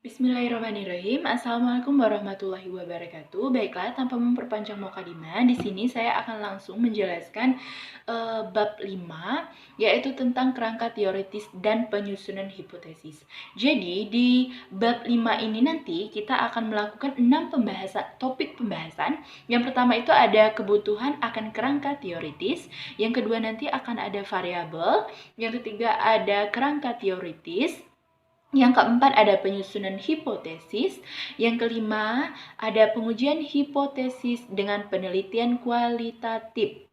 Bismillahirrahmanirrahim. Assalamualaikum warahmatullahi wabarakatuh. Baiklah, tanpa memperpanjang mukadimah, di sini saya akan langsung menjelaskan bab 5, yaitu tentang kerangka teoritis dan penyusunan hipotesis. Jadi, di bab 5 ini nanti kita akan melakukan 6 topik pembahasan. Yang pertama itu ada kebutuhan akan kerangka teoritis, yang kedua nanti akan ada variabel, yang ketiga ada kerangka teoritis, yang keempat ada penyusunan hipotesis, yang kelima ada pengujian hipotesis dengan penelitian kualitatif.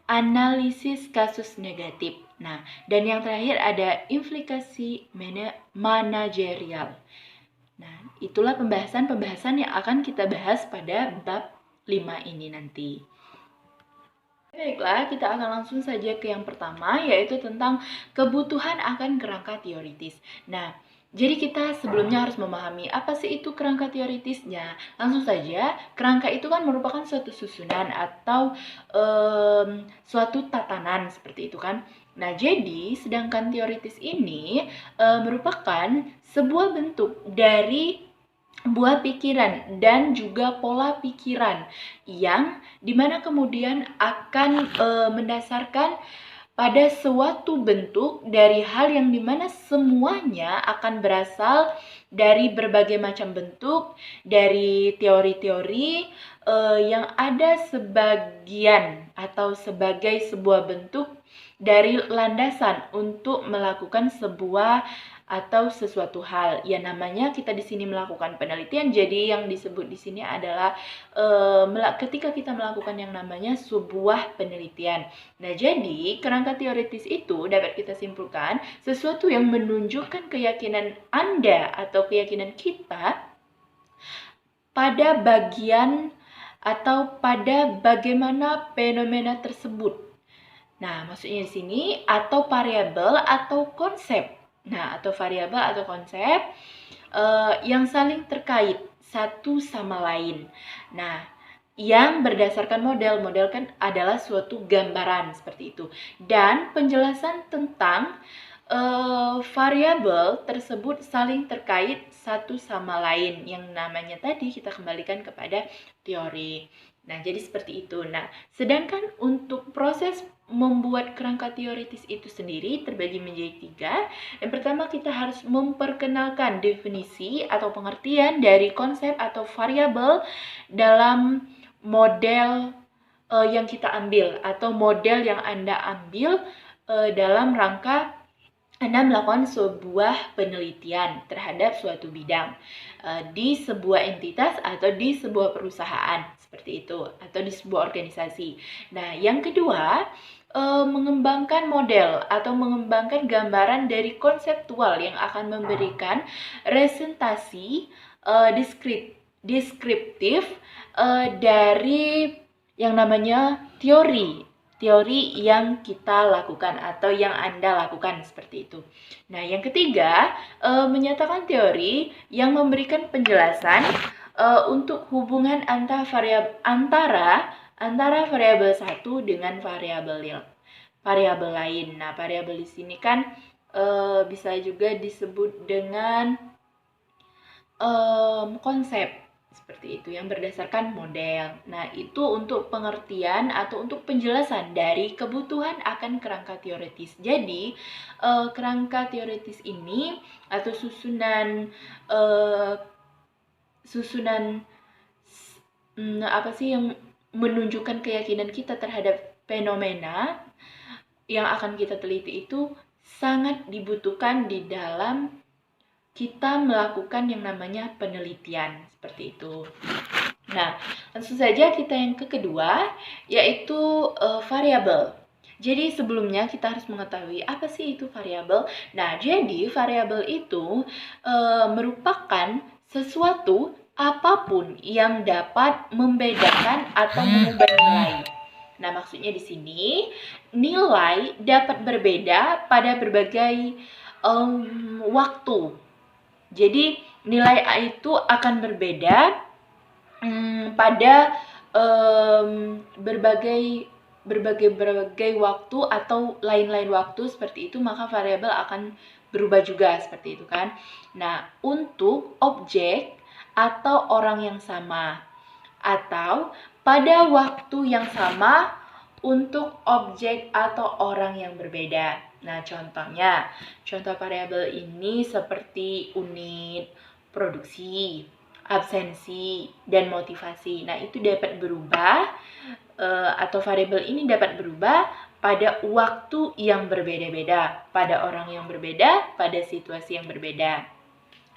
Analisis kasus negatif. Nah, dan yang terakhir ada implikasi manajerial. Nah, itulah pembahasan yang akan kita bahas pada bab 5 ini nanti. Baiklah, kita akan langsung saja ke yang pertama, yaitu tentang kebutuhan akan kerangka teoritis. Nah, jadi kita sebelumnya harus memahami apa sih itu kerangka teoritisnya. Langsung saja, kerangka itu kan merupakan suatu susunan atau suatu tatanan seperti itu kan. Nah, jadi sedangkan teoritis ini merupakan sebuah bentuk dari buah pikiran dan juga pola pikiran yang dimana kemudian akan mendasarkan pada suatu bentuk dari hal yang dimana semuanya akan berasal dari berbagai macam bentuk, dari teori-teori yang ada sebagian atau sebagai sebuah bentuk dari landasan untuk melakukan sebuah atau sesuatu hal. Ya namanya kita di sini melakukan penelitian. Jadi yang disebut di sini adalah ketika kita melakukan yang namanya sebuah penelitian. Nah, jadi kerangka teoritis itu dapat kita simpulkan sesuatu yang menunjukkan keyakinan Anda atau keyakinan kita pada bagian atau pada bagaimana fenomena tersebut. Nah, maksudnya di sini atau variabel atau konsep. Nah, atau variabel atau konsep yang saling terkait satu sama lain. Nah, yang berdasarkan model kan adalah suatu gambaran seperti itu. Dan penjelasan tentang variabel tersebut saling terkait satu sama lain. Yang namanya tadi kita kembalikan kepada teori. Nah, jadi seperti itu. Nah, sedangkan untuk proses membuat kerangka teoritis itu sendiri terbagi menjadi 3. Yang pertama, kita harus memperkenalkan definisi atau pengertian dari konsep atau variabel dalam model yang kita ambil atau model yang Anda ambil dalam rangka Anda melakukan sebuah penelitian terhadap suatu bidang di sebuah entitas atau di sebuah perusahaan seperti itu atau di sebuah organisasi. Nah, yang kedua, mengembangkan model atau mengembangkan gambaran dari konseptual yang akan memberikan presentasi deskriptif dari yang namanya teori yang kita lakukan atau yang Anda lakukan seperti itu. Nah, yang ketiga, menyatakan teori yang memberikan penjelasan untuk hubungan antara variabel satu dengan variabel lain. Nah, variabel di sini kan bisa juga disebut dengan konsep seperti itu yang berdasarkan model. Nah, itu untuk pengertian atau untuk penjelasan dari kebutuhan akan kerangka teoritis. Jadi, kerangka teoritis ini atau susunan apa sih yang menunjukkan keyakinan kita terhadap fenomena yang akan kita teliti itu sangat dibutuhkan di dalam kita melakukan yang namanya penelitian seperti itu. Nah, langsung saja kita yang kedua, yaitu variabel. Jadi sebelumnya kita harus mengetahui apa sih itu variabel. Nah, jadi variabel itu merupakan sesuatu apapun yang dapat membedakan atau mengubah nilai. Nah, maksudnya di sini nilai dapat berbeda pada berbagai waktu. Jadi nilai A itu akan berbeda pada berbagai waktu atau lain-lain waktu seperti itu, maka variabel akan berubah juga seperti itu kan. Nah, untuk objek atau orang yang sama, atau pada waktu yang sama untuk objek atau orang yang berbeda. Nah, contoh variabel ini seperti unit, produksi, absensi, dan motivasi. Nah, itu dapat berubah atau variabel ini dapat berubah pada waktu yang berbeda-beda, pada orang yang berbeda, pada situasi yang berbeda.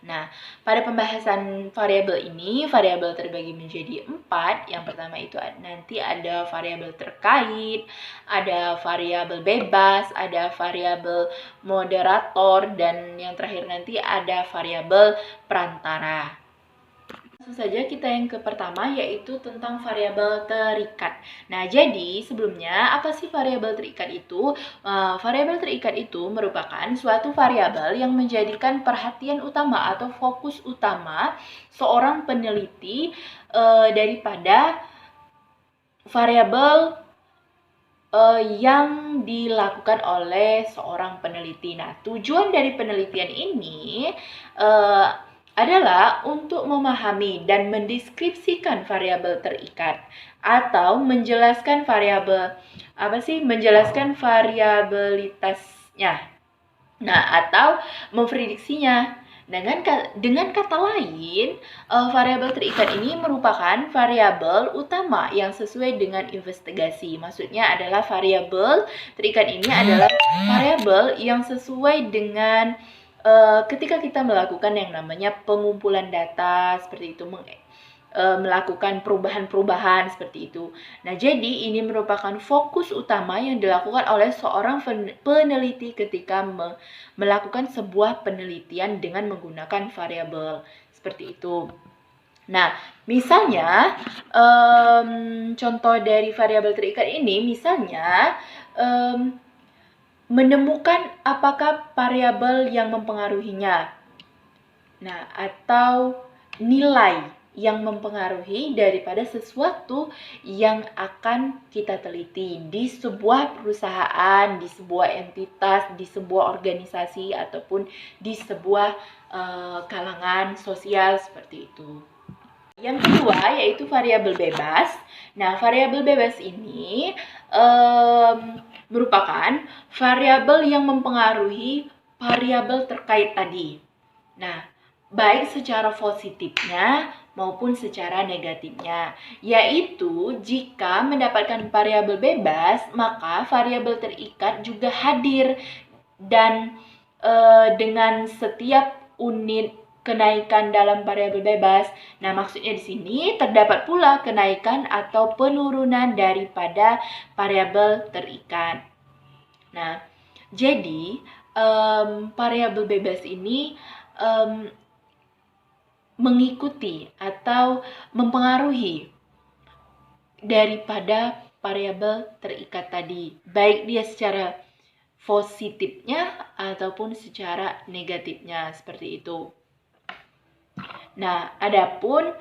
Nah, pada pembahasan variabel ini, variabel terbagi menjadi 4. Yang pertama itu nanti ada variabel terkait, ada variabel bebas, ada variabel moderator, dan yang terakhir nanti ada variabel perantara. Langsung saja kita yang ke pertama, yaitu tentang variabel terikat. Nah, jadi sebelumnya apa sih variabel terikat itu? Variabel terikat itu merupakan suatu variabel yang menjadikan perhatian utama atau fokus utama seorang peneliti daripada variabel yang dilakukan oleh seorang peneliti. Nah, tujuan dari penelitian ini adalah untuk memahami dan mendeskripsikan variabel terikat atau menjelaskan menjelaskan variabilitasnya. Nah, atau memprediksinya. Dengan kata lain, variabel terikat ini merupakan variabel utama yang sesuai dengan investigasi. Maksudnya adalah variabel terikat ini adalah variabel yang sesuai dengan ketika kita melakukan yang namanya pengumpulan data seperti itu, melakukan perubahan-perubahan seperti itu. Nah, jadi ini merupakan fokus utama yang dilakukan oleh seorang peneliti ketika melakukan sebuah penelitian dengan menggunakan variabel seperti itu. Nah, misalnya contoh dari variabel terikat ini, misalnya menemukan apakah variabel yang mempengaruhinya. Nah, atau nilai yang mempengaruhi daripada sesuatu yang akan kita teliti di sebuah perusahaan, di sebuah entitas, di sebuah organisasi, ataupun di sebuah kalangan sosial seperti itu. Yang kedua yaitu variabel bebas. Nah, variabel bebas ini merupakan variabel yang mempengaruhi variabel terkait tadi. Nah, baik secara positifnya maupun secara negatifnya, yaitu jika mendapatkan variabel bebas, maka variabel terikat juga hadir dan dengan setiap unit kenaikan dalam variabel bebas. Nah, maksudnya di sini terdapat pula kenaikan atau penurunan daripada variabel terikat. Nah, jadi variabel bebas ini mengikuti atau mempengaruhi daripada variabel terikat tadi, baik dia secara positifnya ataupun secara negatifnya seperti itu. Nah, adapun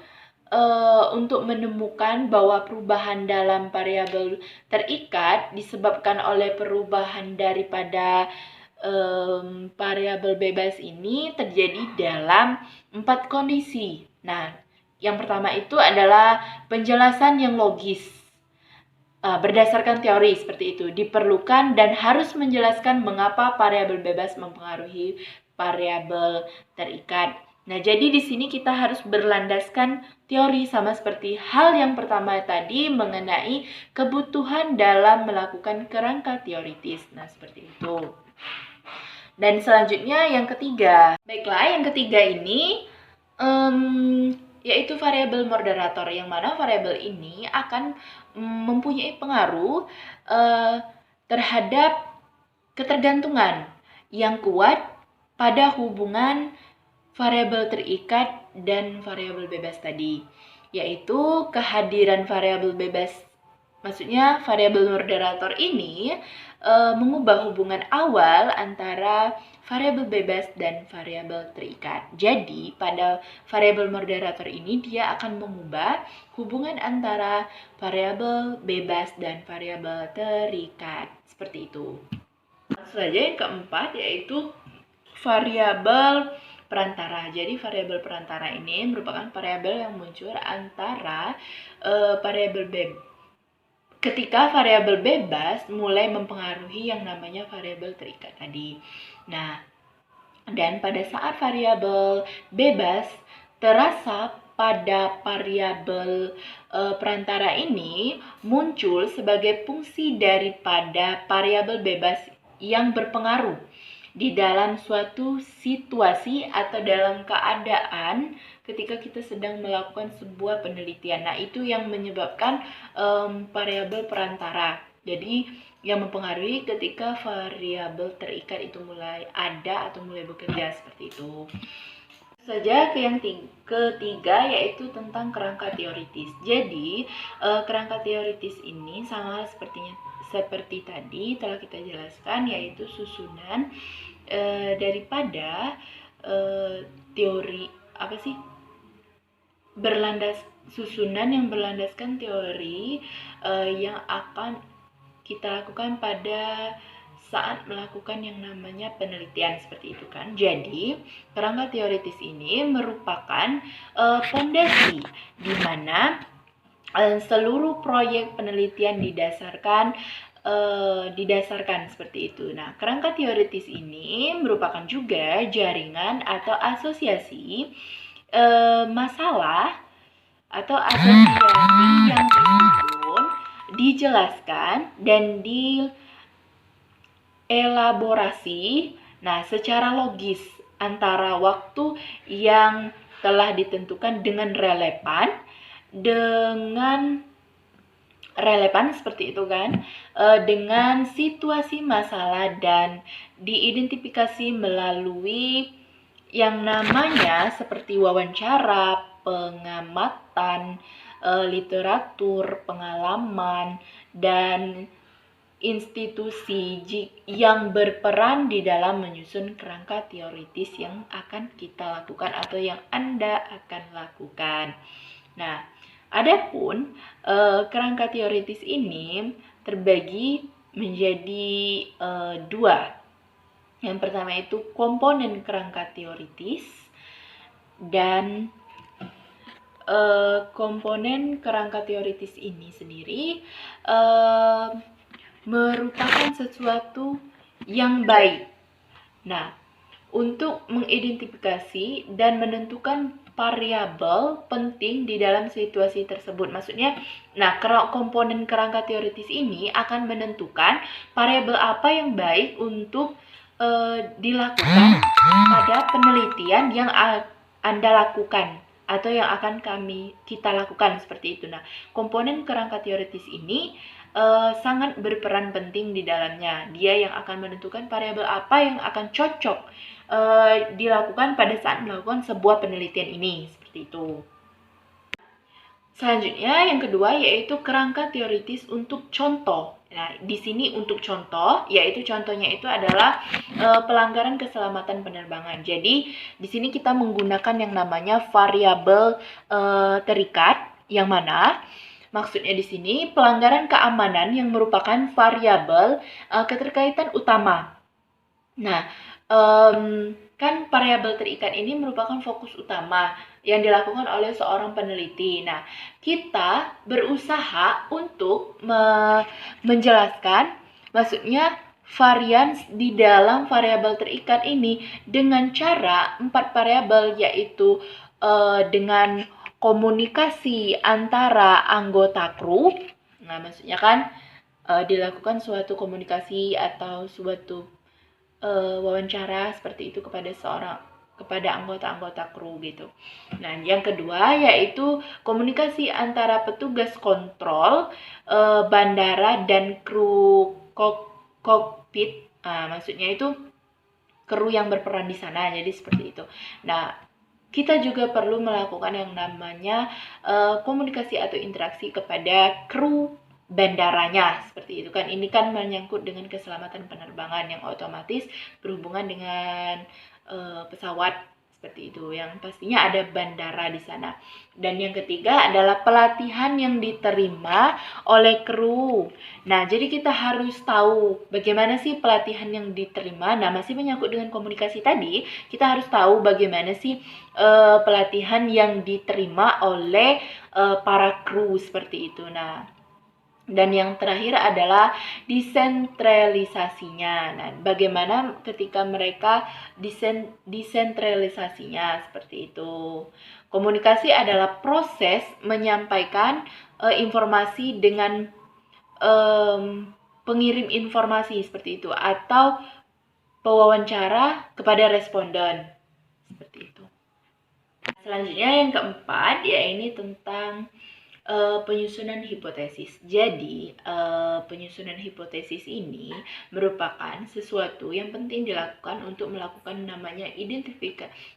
untuk menemukan bahwa perubahan dalam variabel terikat disebabkan oleh perubahan daripada variabel bebas ini terjadi dalam 4 kondisi. Nah, yang pertama itu adalah penjelasan yang logis berdasarkan teori seperti itu diperlukan dan harus menjelaskan mengapa variabel bebas mempengaruhi variabel terikat. Nah, jadi di sini kita harus berlandaskan teori sama seperti hal yang pertama tadi mengenai kebutuhan dalam melakukan kerangka teoritis. Nah, seperti itu. Dan selanjutnya yang ketiga. Baiklah, yang ketiga ini yaitu variabel moderator, yang mana variabel ini akan mempunyai pengaruh terhadap ketergantungan yang kuat pada hubungan variabel terikat dan variabel bebas tadi, yaitu kehadiran variabel bebas. Maksudnya variabel moderator ini mengubah hubungan awal antara variabel bebas dan variabel terikat. Jadi, pada variabel moderator ini dia akan mengubah hubungan antara variabel bebas dan variabel terikat. Seperti itu. Langsung saja yang keempat yaitu variabel perantara. Jadi variabel perantara ini merupakan variabel yang muncul antara ketika variabel bebas mulai mempengaruhi yang namanya variabel terikat tadi. Nah, dan pada saat variabel bebas terasa pada variabel perantara ini muncul sebagai fungsi daripada variabel bebas yang berpengaruh di dalam suatu situasi atau dalam keadaan ketika kita sedang melakukan sebuah penelitian. Nah, itu yang menyebabkan variabel perantara. Jadi, yang mempengaruhi ketika variabel terikat itu mulai ada atau mulai bekerja seperti itu. Saja ke yang ketiga, yaitu tentang kerangka teoritis. Jadi kerangka teoritis ini sama seperti tadi telah kita jelaskan, yaitu susunan daripada teori susunan yang berlandaskan teori yang akan kita lakukan pada saat melakukan yang namanya penelitian seperti itu kan. Jadi kerangka teoritis ini merupakan fondasi di mana seluruh proyek penelitian didasarkan seperti itu. Nah, kerangka teoritis ini merupakan juga jaringan atau asosiasi masalah atau asosiasi yang disusun, dijelaskan, dan elaborasi, secara logis antara waktu yang telah ditentukan dengan relevan seperti itu kan, dengan situasi masalah dan diidentifikasi melalui yang namanya seperti wawancara, pengamatan, literatur, pengalaman, dan institusi yang berperan di dalam menyusun kerangka teoritis yang akan kita lakukan atau yang Anda akan lakukan. Nah, adapun kerangka teoritis ini terbagi menjadi dua. Yang pertama itu komponen kerangka teoritis, dan komponen kerangka teoritis ini sendiri merupakan sesuatu yang baik. Nah, untuk mengidentifikasi dan menentukan variabel penting di dalam situasi tersebut. Maksudnya, komponen kerangka teoritis ini akan menentukan variabel apa yang baik untuk dilakukan pada penelitian yang Anda lakukan atau yang akan kita lakukan seperti itu. Nah, komponen kerangka teoritis ini sangat berperan penting di dalamnya. Dia yang akan menentukan variabel apa yang akan cocok dilakukan pada saat melakukan sebuah penelitian ini, seperti itu. Selanjutnya yang kedua yaitu kerangka teoritis untuk contoh. Nah, di sini untuk contoh, yaitu contohnya itu adalah pelanggaran keselamatan penerbangan. Jadi di sini kita menggunakan yang namanya variabel terikat, yang mana maksudnya di sini pelanggaran keamanan yang merupakan variabel keterkaitan utama. Nah, kan variabel terikat ini merupakan fokus utama yang dilakukan oleh seorang peneliti. Nah, kita berusaha untuk menjelaskan, maksudnya varian di dalam variabel terikat ini dengan cara 4 variabel, yaitu dengan komunikasi antara anggota kru. Nah, maksudnya kan dilakukan suatu komunikasi atau suatu wawancara seperti itu kepada anggota-anggota kru gitu. Nah, yang kedua yaitu komunikasi antara petugas kontrol bandara dan kru kokpit. Maksudnya itu kru yang berperan di sana. Jadi seperti itu. Nah, kita juga perlu melakukan yang namanya komunikasi atau interaksi kepada kru bandaranya, seperti itu kan. Ini kan menyangkut dengan keselamatan penerbangan yang otomatis berhubungan dengan pesawat Seperti itu, yang pastinya ada bandara di sana. Dan yang ketiga adalah pelatihan yang diterima oleh kru. Nah, jadi kita harus tahu bagaimana sih pelatihan yang diterima. Nah, masih menyangkut dengan komunikasi tadi, kita harus tahu bagaimana sih pelatihan yang diterima oleh para kru seperti itu. Nah, dan yang terakhir adalah desentralisasinya. Nah, bagaimana ketika mereka desentralisasinya seperti itu. Komunikasi adalah proses menyampaikan informasi dengan pengirim informasi seperti itu atau pewawancara kepada responden seperti itu. Selanjutnya yang keempat, ya ini tentang penyusunan hipotesis. Jadi, penyusunan hipotesis ini merupakan sesuatu yang penting dilakukan untuk melakukan namanya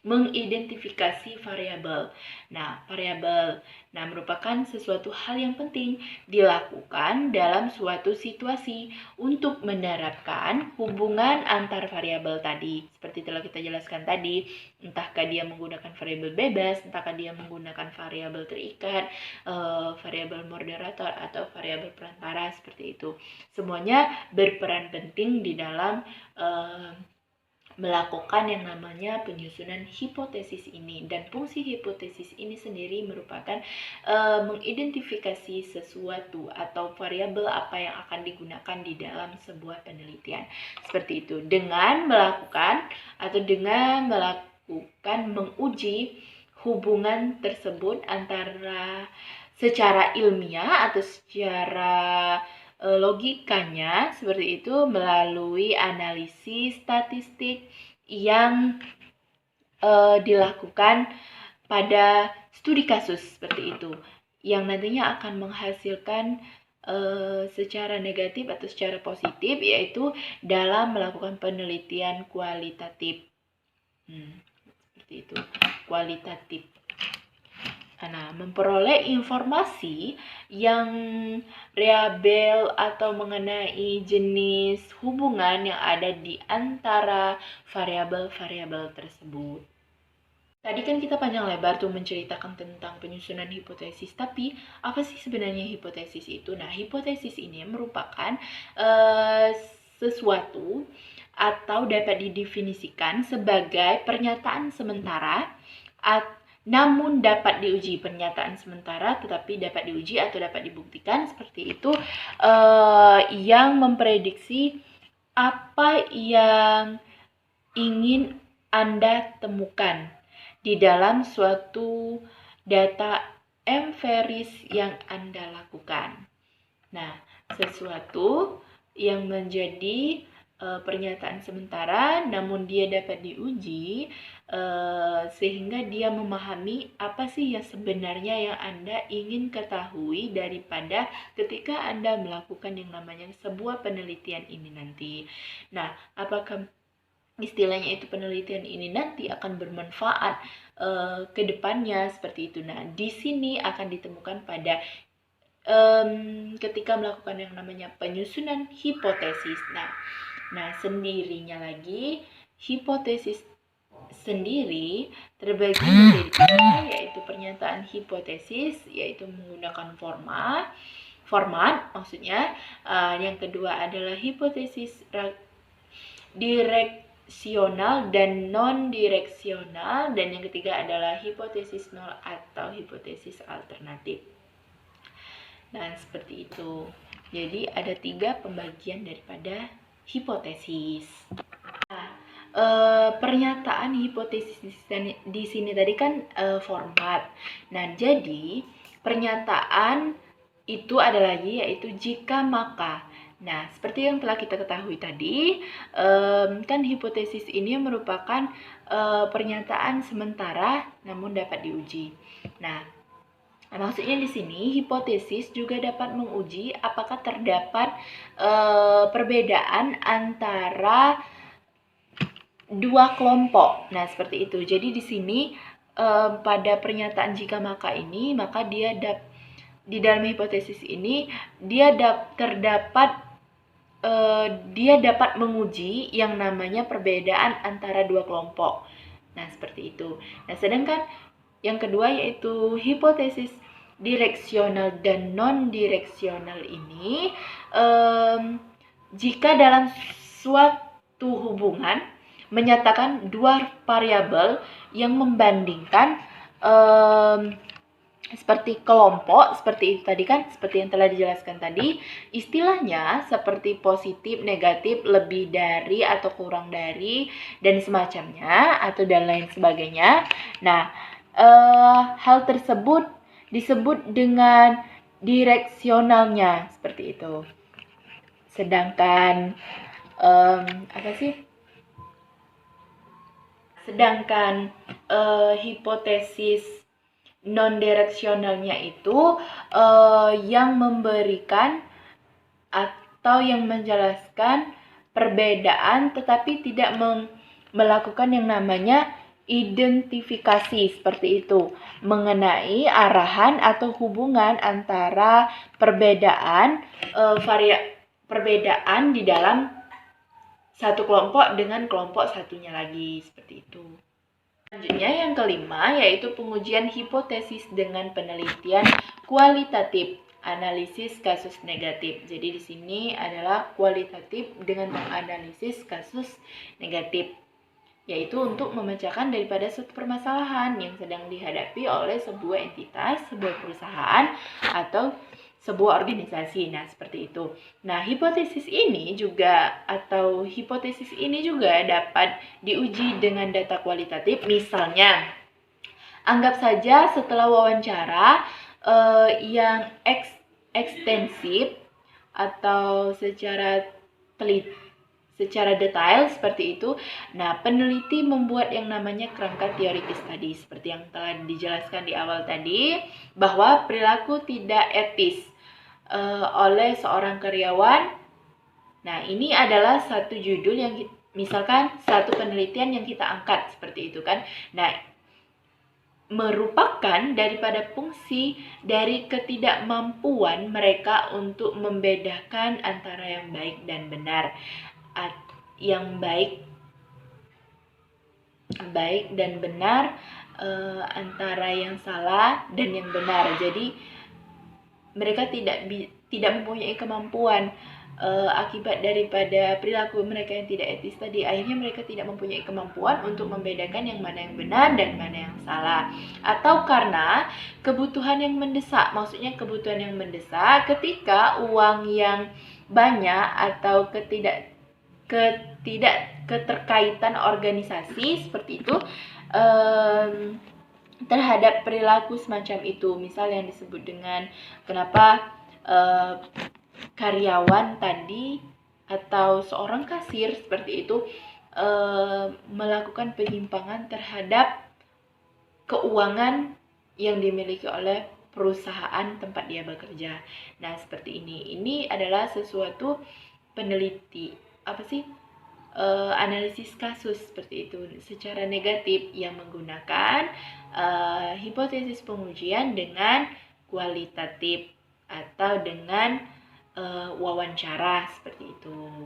mengidentifikasi variabel. Nah, variabel merupakan sesuatu hal yang penting dilakukan dalam suatu situasi untuk menerapkan hubungan antar variabel tadi. Seperti telah kita jelaskan tadi, entahkah dia menggunakan variabel bebas, entahkah dia menggunakan variabel terikat, variabel moderator atau variabel perantara seperti itu. Semuanya berperan penting di dalam melakukan yang namanya penyusunan hipotesis ini, dan fungsi hipotesis ini sendiri merupakan mengidentifikasi sesuatu atau variabel apa yang akan digunakan di dalam sebuah penelitian seperti itu dengan melakukan menguji hubungan tersebut antara secara ilmiah atau secara logikanya seperti itu melalui analisis statistik yang dilakukan pada studi kasus seperti itu, yang nantinya akan menghasilkan secara negatif atau secara positif, yaitu dalam melakukan penelitian kualitatif. Seperti itu, kualitatif. Nah, memperoleh informasi yang reliable atau mengenai jenis hubungan yang ada di antara variabel-variabel tersebut. Tadi kan kita panjang lebar tuh menceritakan tentang penyusunan hipotesis, tapi apa sih sebenarnya hipotesis itu? Nah, hipotesis ini merupakan sesuatu atau dapat didefinisikan sebagai pernyataan sementara namun dapat diuji. Pernyataan sementara tetapi dapat diuji atau dapat dibuktikan seperti itu, yang memprediksi apa yang ingin Anda temukan di dalam suatu data empiris yang Anda lakukan. Nah, sesuatu yang menjadi pernyataan sementara namun dia dapat diuji sehingga dia memahami apa sih yang sebenarnya yang Anda ingin ketahui daripada ketika Anda melakukan yang namanya sebuah penelitian ini nanti. Nah, apakah istilahnya itu penelitian ini nanti akan bermanfaat ke depannya seperti itu. Nah, di sini akan ditemukan pada ketika melakukan yang namanya penyusunan hipotesis. Nah, sendirinya lagi, hipotesis sendiri terbagi menjadi tiga, yaitu pernyataan hipotesis, yaitu menggunakan format maksudnya. Yang kedua adalah hipotesis direksional dan non-direksional, dan yang ketiga adalah hipotesis nol atau hipotesis alternatif. Nah, seperti itu. Jadi ada 3 pembagian daripada hipotesis. Nah, pernyataan hipotesis di sini tadi kan format. Nah, jadi pernyataan itu ada lagi, yaitu jika maka. Nah, seperti yang telah kita ketahui tadi, kan hipotesis ini merupakan pernyataan sementara namun dapat diuji. Nah, maksudnya di sini hipotesis juga dapat menguji apakah terdapat perbedaan antara dua kelompok. Nah, seperti itu. Jadi di sini pada pernyataan jika maka ini, maka dia di dalam hipotesis ini dia dapat menguji yang namanya perbedaan antara dua kelompok. Nah, seperti itu. Nah, sedangkan yang kedua yaitu hipotesis direksional dan non-direksional ini, jika dalam suatu hubungan menyatakan dua variabel yang membandingkan seperti kelompok, seperti itu tadi kan, seperti yang telah dijelaskan tadi, istilahnya seperti positif, negatif, lebih dari atau kurang dari, dan semacamnya, atau dan lain sebagainya. Nah, hal tersebut disebut dengan direksionalnya, seperti itu. Sedangkan, hipotesis non-direksionalnya itu yang memberikan atau yang menjelaskan perbedaan tetapi tidak melakukan yang namanya identifikasi, seperti itu, mengenai arahan atau hubungan antara perbedaan perbedaan di dalam satu kelompok dengan kelompok satunya lagi, seperti itu. Selanjutnya yang kelima yaitu pengujian hipotesis dengan penelitian kualitatif, analisis kasus negatif. Jadi di sini adalah kualitatif dengan menganalisis kasus negatif, yaitu untuk memecahkan daripada suatu permasalahan yang sedang dihadapi oleh sebuah entitas, sebuah perusahaan, atau sebuah organisasi. Nah, seperti itu. Nah, hipotesis ini juga dapat diuji dengan data kualitatif. Misalnya, anggap saja setelah wawancara yang ekstensif atau secara detail seperti itu. Nah, peneliti membuat yang namanya kerangka teoritis tadi, seperti yang telah dijelaskan di awal tadi, bahwa perilaku tidak etis oleh seorang karyawan. Nah, ini adalah satu judul yang misalkan satu penelitian yang kita angkat seperti itu kan. Nah, merupakan daripada fungsi dari ketidakmampuan mereka untuk membedakan antara yang baik dan benar. Yang baik dan benar, antara yang salah dan yang benar. Jadi mereka tidak mempunyai kemampuan akibat daripada perilaku mereka yang tidak etis tadi. Akhirnya mereka tidak mempunyai kemampuan untuk membedakan yang mana yang benar dan mana yang salah. Atau karena kebutuhan yang mendesak, maksudnya kebutuhan yang mendesak ketika uang yang banyak atau keterkaitan organisasi seperti itu terhadap perilaku semacam itu. Misal yang disebut dengan kenapa karyawan tadi atau seorang kasir seperti itu melakukan penyimpangan terhadap keuangan yang dimiliki oleh perusahaan tempat dia bekerja. Nah, seperti ini. Ini adalah sesuatu analisis kasus seperti itu secara negatif yang menggunakan hipotesis pengujian dengan kualitatif atau dengan wawancara seperti itu.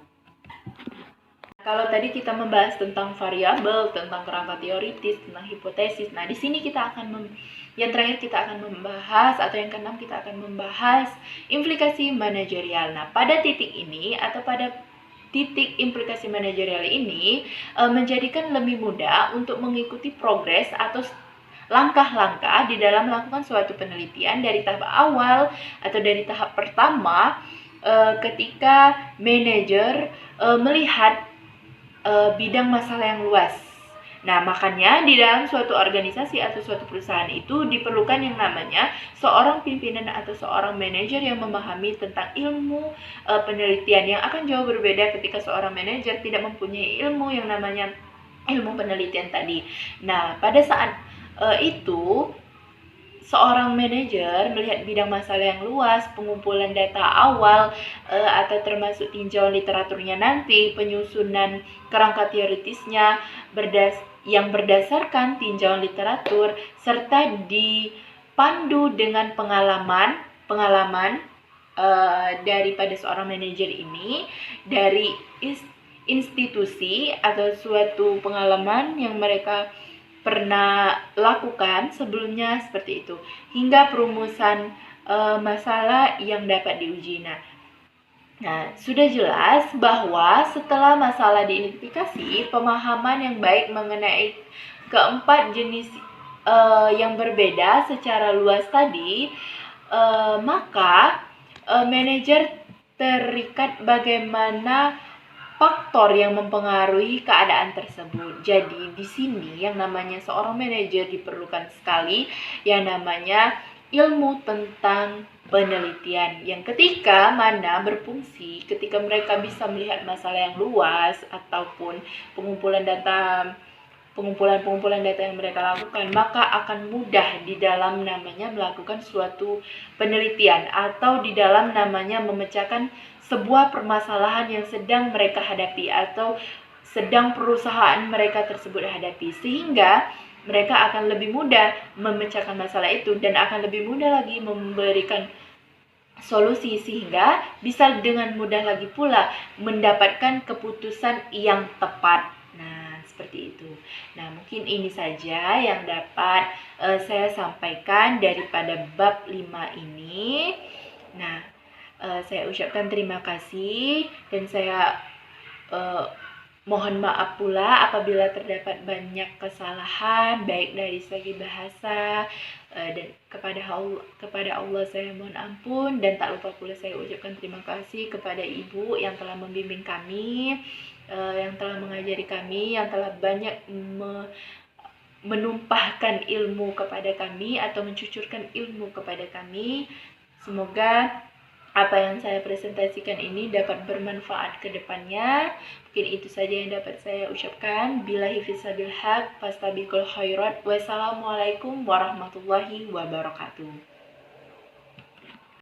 Kalau tadi kita membahas tentang variabel, tentang kerangka teoritis, tentang hipotesis. Nah, di sini yang terakhir kita akan membahas, atau yang keenam kita akan membahas implikasi manajerial. Nah, pada titik ini atau pada titik implikasi manajerial ini menjadikan lebih mudah untuk mengikuti progres atau langkah-langkah di dalam melakukan suatu penelitian dari tahap awal atau dari tahap pertama ketika manajer melihat bidang masalah yang luas. Nah, makanya di dalam suatu organisasi atau suatu perusahaan itu diperlukan yang namanya seorang pimpinan atau seorang manajer yang memahami tentang ilmu penelitian, yang akan jauh berbeda ketika seorang manajer tidak mempunyai ilmu yang namanya ilmu penelitian tadi. Nah, pada saat itu seorang manajer melihat bidang masalah yang luas, pengumpulan data awal atau termasuk tinjauan literaturnya nanti, penyusunan kerangka teoritisnya yang berdasarkan tinjauan literatur, serta dipandu dengan pengalaman daripada seorang manajer ini dari institusi atau suatu pengalaman yang mereka pernah lakukan sebelumnya seperti itu, hingga perumusan masalah yang dapat diuji. Nah, sudah jelas bahwa setelah masalah diidentifikasi, pemahaman yang baik mengenai keempat jenis yang berbeda secara luas tadi, maka manajer terikat bagaimana faktor yang mempengaruhi keadaan tersebut. Jadi di sini yang namanya seorang manajer diperlukan sekali yang namanya ilmu tentang penelitian, yang ketika mana berfungsi ketika mereka bisa melihat masalah yang luas ataupun pengumpulan data yang mereka lakukan, maka akan mudah di dalam namanya melakukan suatu penelitian atau di dalam namanya memecahkan sebuah permasalahan yang sedang mereka hadapi atau sedang perusahaan mereka tersebut hadapi, sehingga mereka akan lebih mudah memecahkan masalah itu dan akan lebih mudah lagi memberikan solusi, sehingga bisa dengan mudah lagi pula mendapatkan keputusan yang tepat. Nah, seperti itu. Nah, mungkin ini saja yang dapat saya sampaikan daripada bab 5 ini. Nah, saya ucapkan terima kasih dan saya mohon maaf pula apabila terdapat banyak kesalahan baik dari segi bahasa dan kepada Allah saya mohon ampun, dan tak lupa pula saya ucapkan terima kasih kepada Ibu yang telah membimbing kami, yang telah mengajari kami, yang telah banyak menumpahkan ilmu kepada kami atau mencucurkan ilmu kepada kami. Semoga apa yang saya presentasikan ini dapat bermanfaat ke depannya. Mungkin itu saja yang dapat saya ucapkan. Billahi fissabil haq, fastabiqul khairat. Wassalamualaikum warahmatullahi wabarakatuh.